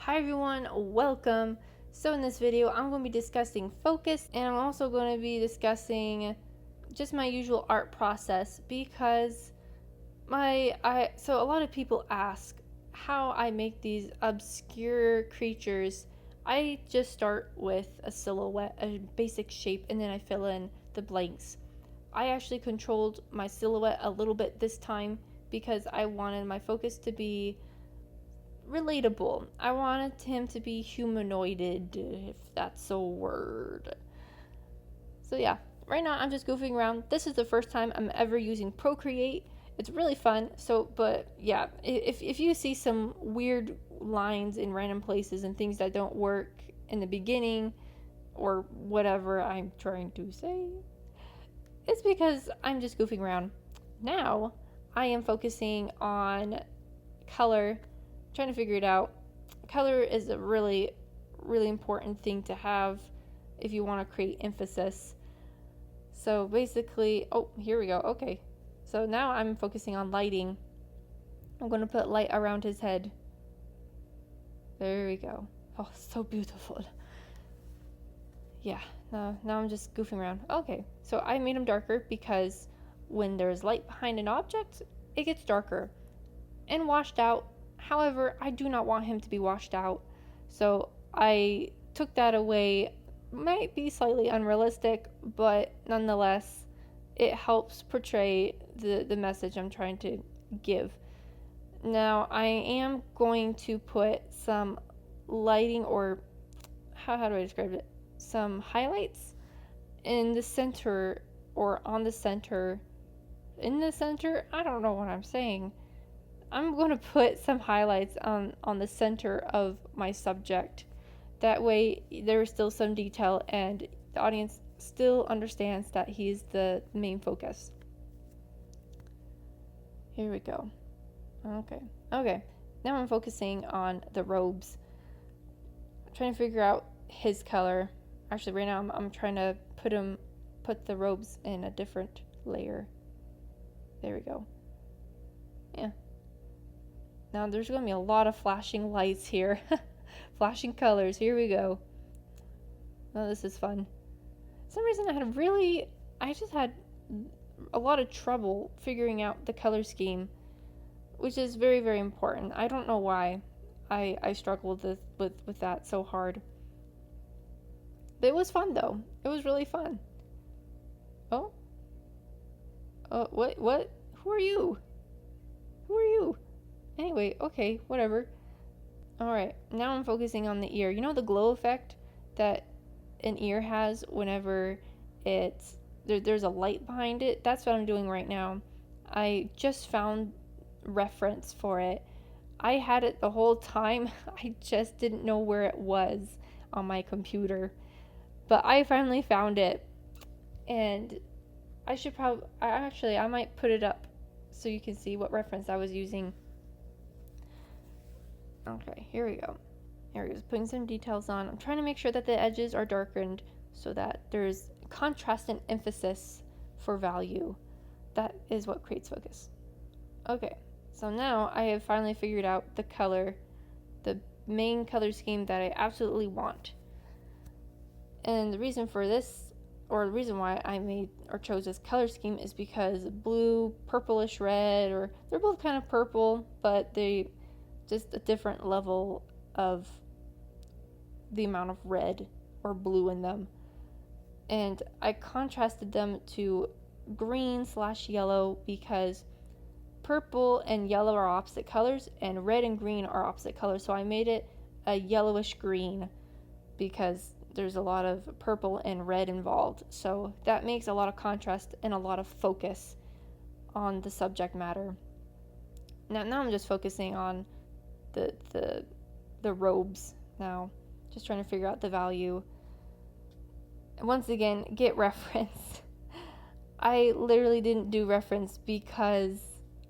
Hi everyone, welcome. So in this video, I'm going to be discussing focus, and I'm also going to be discussing just my usual art process because so a lot of people ask how I make these obscure creatures. I just start with a silhouette, a basic shape, and then I fill in the blanks. I actually controlled my silhouette a little bit this time because I wanted my focus to be relatable. I wanted him to be humanoided, if that's a word. So yeah, right now I'm just goofing around. This is the first time I'm ever using Procreate. It's really fun. But yeah, if you see some weird lines in random places and things that don't work in the beginning or whatever I'm trying to say, it's because I'm just goofing around. Now I am focusing on color, trying to figure it out. Color is a really, really important thing to have if you want to create emphasis. So basically, oh, here we go. Okay. So now I'm focusing on lighting. I'm going to put light around his head. There we go. Oh, so beautiful. Yeah, now I'm just goofing around. Okay, so I made him darker because when there's light behind an object, it gets darker and washed out. However, I do not want him to be washed out, so I took that away. Might be slightly unrealistic, but nonetheless, it helps portray the message I'm trying to give. Now, I am going to put some lighting, or how do I describe it? Some highlights in the center, or on the center. In the center? I don't know what I'm saying. I'm going to put some highlights on the center of my subject. That way there's still some detail and the audience still understands that he's the main focus. Here we go. Okay. Now I'm focusing on the robes. I'm trying to figure out his color. Actually, right now I'm trying to put the robes in a different layer. There we go. Yeah. Now there's going to be a lot of flashing lights here. Flashing colors. Here we go. Oh, this is fun. For some reason I just had a lot of trouble figuring out the color scheme, which is very, very important. I don't know why I struggled with that so hard. But it was fun though. It was really fun. Oh? What? Who are you? Who are you? Anyway, okay, whatever. Alright, now I'm focusing on the ear. You know the glow effect that an ear has whenever there's a light behind it? That's what I'm doing right now. I just found reference for it. I had it the whole time. I just didn't know where it was on my computer. But I finally found it. And I might put it up so you can see what reference I was using. Okay, here we go. Here he is, putting some details on. I'm trying to make sure that the edges are darkened so that there's contrast and emphasis for value. That is what creates focus. Okay, so now I have finally figured out the color, the main color scheme that I absolutely want. And the reason for this, or the reason why I made or chose this color scheme, is because blue, purplish red, or they're both kind of purple, but they just a different level of the amount of red or blue in them. And I contrasted them to green/yellow because purple and yellow are opposite colors and red and green are opposite colors. So I made it a yellowish green because there's a lot of purple and red involved. So that makes a lot of contrast and a lot of focus on the subject matter. Now I'm just focusing on the robes now, just trying to figure out the value. And once again, get reference. I literally didn't do reference because,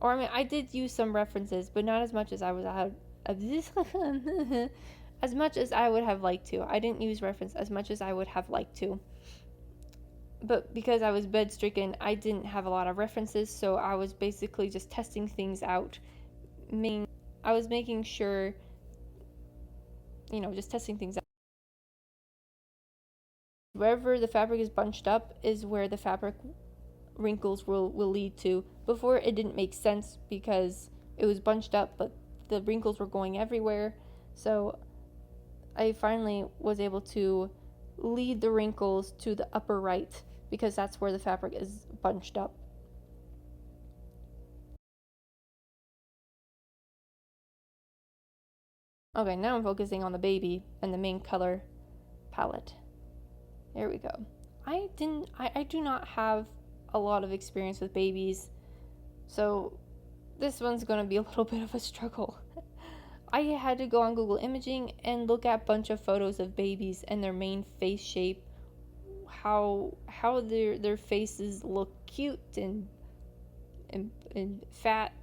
or I mean, I did use some references, but not as much as I would have as much as I would have liked to. I didn't use reference as much as I would have liked to. But because I was bed stricken, I didn't have a lot of references, so I was basically just testing things out. I was making sure just testing things out. Wherever the fabric is bunched up is where the fabric wrinkles will lead to. Before, it didn't make sense because it was bunched up, but the wrinkles were going everywhere. So I finally was able to lead the wrinkles to the upper right because that's where the fabric is bunched up. Okay, now I'm focusing on the baby and the main color palette. There we go. I do not have a lot of experience with babies, so this one's gonna be a little bit of a struggle. I had to go on Google Imaging and look at a bunch of photos of babies and their main face shape, how their faces look cute and fat.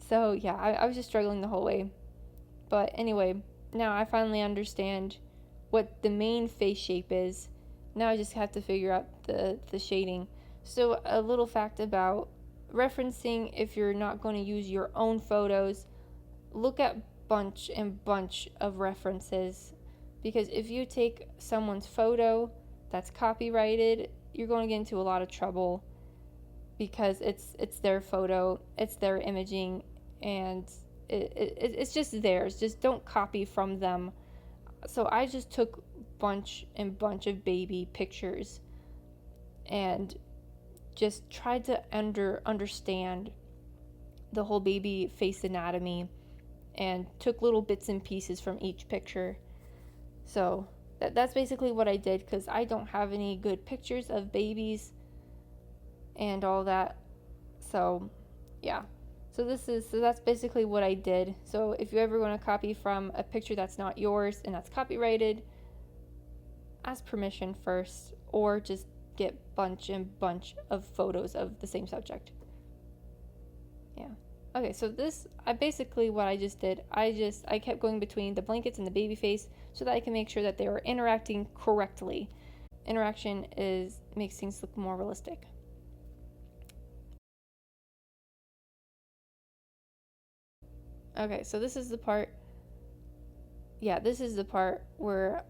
So yeah, I was just struggling the whole way. But anyway, now I finally understand what the main face shape is. Now I just have to figure out the shading. So a little fact about referencing: if you're not going to use your own photos, look at bunch of references, because if you take someone's photo that's copyrighted, you're going to get into a lot of trouble because it's their photo, it's their imaging, and it's just theirs. Just don't copy from them. So I just took bunch of baby pictures and just tried to understand the whole baby face anatomy and took little bits and pieces from each picture. So that's basically what I did, because I don't have any good pictures of babies and all that. So yeah, so that's basically what I did. So if you ever want to copy from a picture that's not yours and that's copyrighted, ask permission first, or just get bunch of photos of the same subject. Yeah. Okay, so basically what I just did, I kept going between the blankets and the baby face so that I can make sure that they were interacting correctly. Interaction makes things look more realistic. Okay, so this is the part where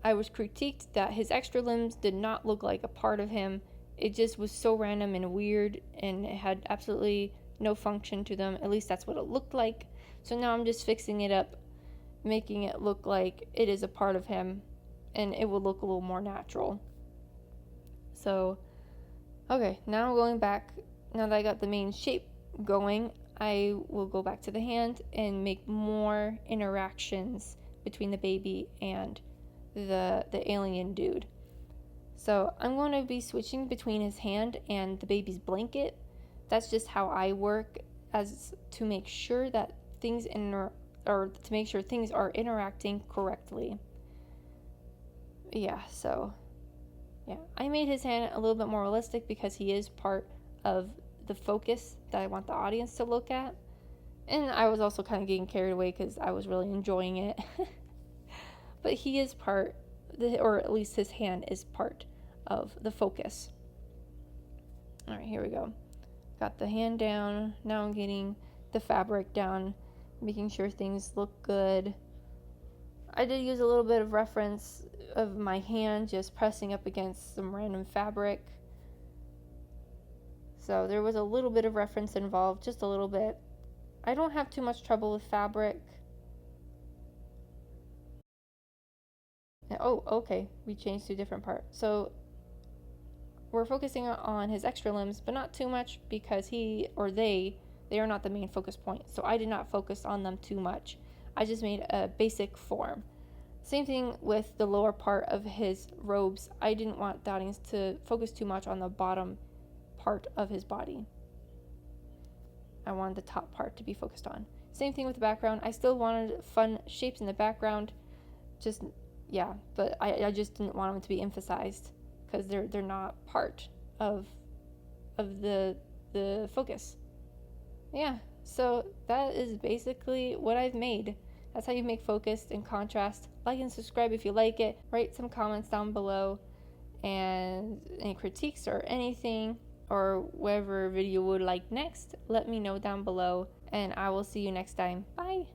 I was critiqued that his extra limbs did not look like a part of him. It just was so random and weird, and it had absolutely no function to them. At least that's what it looked like. So now I'm just fixing it up, making it look like it is a part of him, and it will look a little more natural. So, okay, now going back, now that I got the main shape going, I will go back to the hand and make more interactions between the baby and the alien dude. So I'm going to be switching between his hand and the baby's blanket. That's just how I work, as to make sure that things are interacting correctly. Yeah, so yeah, I made his hand a little bit more realistic because he is part of the focus that I want the audience to look at. And I was also kind of getting carried away because I was really enjoying it. But he is part, or at least his hand is part of the focus. All right, here we go. Got the hand down. Now I'm getting the fabric down, making sure things look good. I did use a little bit of reference of my hand just pressing up against some random fabric. So there was a little bit of reference involved, just a little bit. I don't have too much trouble with fabric. Oh, okay, we changed to a different part. So we're focusing on his extra limbs, but not too much, because he or they are not the main focus point. So I did not focus on them too much. I just made a basic form. Same thing with the lower part of his robes. I didn't want the audience to focus too much on the bottom part of his body. I wanted the top part to be focused on. Same thing with the background. I still wanted fun shapes in the background. But I just didn't want them to be emphasized, because they're not part of the focus. Yeah, so that is basically what I've made. That's how you make focused and contrast. Like and subscribe if you like it. Write some comments down below, and any critiques or anything, or whatever video you would like next, let me know down below, and I will see you next time. Bye!